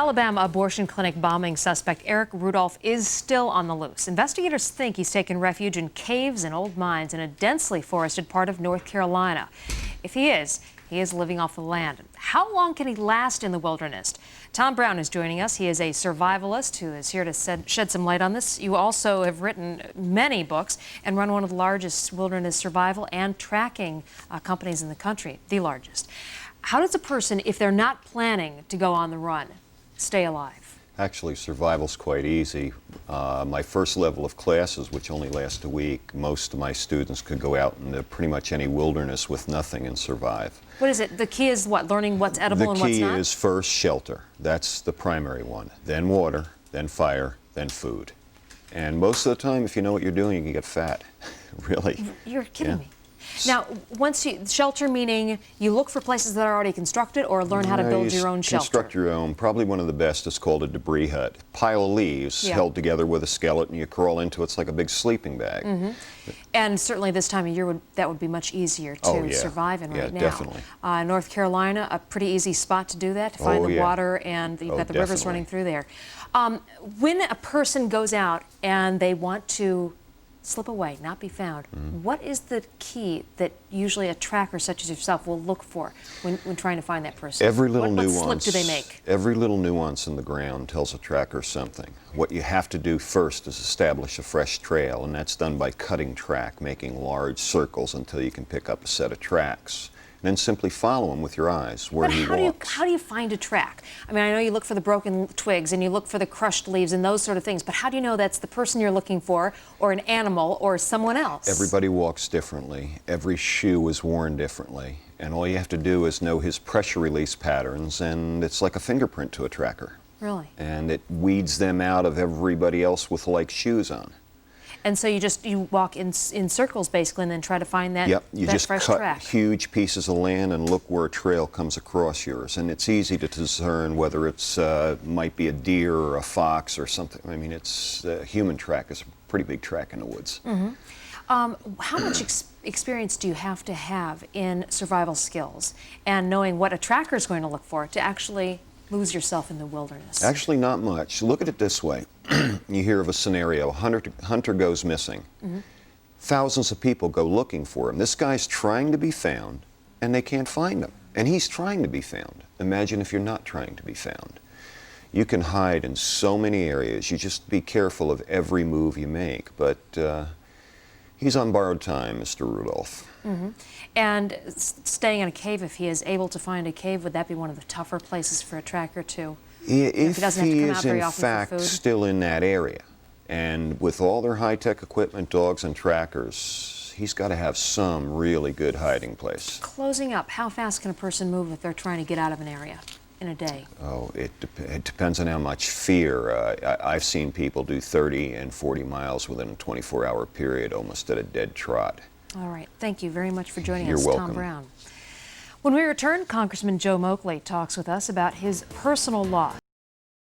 Alabama abortion clinic bombing suspect Eric Rudolph is still on the loose. Investigators think he's taken refuge in caves and old mines in a densely forested part of North Carolina. If he is living off the land. How long can he last in the wilderness? Tom Brown is joining us. He is a survivalist who is here to shed some light on this. You also have written many books and run one of the largest wilderness survival and tracking companies in the country, the largest. How does a person, if they're not planning to go on the run, stay alive? Actually, survival's quite easy. My first level of classes, which only last a week, most of my students could go out into pretty much any wilderness with nothing and survive. What is it? The key is what? Learning what's edible and what's not? The key is first shelter. That's the primary one. Then water, then fire, then food. And most of the time, if you know what you're doing, you can get fat. Really. You're kidding me. Now, shelter meaning you look for places that are already constructed or learn how to build your own shelter? Construct your own. Probably one of the best is called a debris hut. Pile of leaves held together with a skeleton. You crawl into it. It's like a big sleeping bag. Mm-hmm. And certainly this time of year, that would be much easier to survive in right now. Definitely. North Carolina, a pretty easy spot to do that, to find the water, and you've got the rivers running through there. When a person goes out and they want to slip away, not be found, what is the key that usually a tracker such as yourself will look for when trying to find that person? Every little nuance. What slip do they make? Every little nuance in the ground tells a tracker something. What you have to do first is establish a fresh trail, and that's done by cutting track, making large circles until you can pick up a set of tracks. And then simply follow him with your eyes where he walks. How do you find a track? I mean, I know you look for the broken twigs and you look for the crushed leaves and those sort of things, but how do you know that's the person you're looking for, or an animal, or someone else? Everybody walks differently. Every shoe is worn differently. And all you have to do is know his pressure release patterns, and it's like a fingerprint to a tracker. Really? And it weeds them out of everybody else with like shoes on. And so you walk in circles basically, and then try to find that Yep, you just fresh cut track. huge pieces of land and look where a trail comes across yours, and it's easy to discern whether it's might be a deer or a fox or something. I mean, it's human track is a pretty big track in the woods. Mm-hmm. How much experience do you have to have in survival skills and knowing what a tracker is going to look for to actually lose yourself in the wilderness? Actually, not much. Look at it this way. You hear of a scenario, a hunter goes missing. Thousands of people go looking for him. This guy's trying to be found, and they can't find him. And he's trying to be found. Imagine if you're not trying to be found. You can hide in so many areas. You just be careful of every move you make. But he's on borrowed time, Mr. Rudolph. And staying in a cave, if he is able to find a cave, would that be one of the tougher places for a tracker to? If he doesn't have to come out very often for food? in fact still in that area, and with all their high-tech equipment, dogs and trackers, he's got to have some really good hiding place. Closing up, how fast can a person move if they're trying to get out of an area in a day? Oh, it depends on how much fear. I've seen people do 30 and 40 miles within a 24-hour period, almost at a dead trot. All right. Thank you very much for joining us, You're welcome. Tom Brown. When we return, Congressman Joe Moakley talks with us about his personal loss.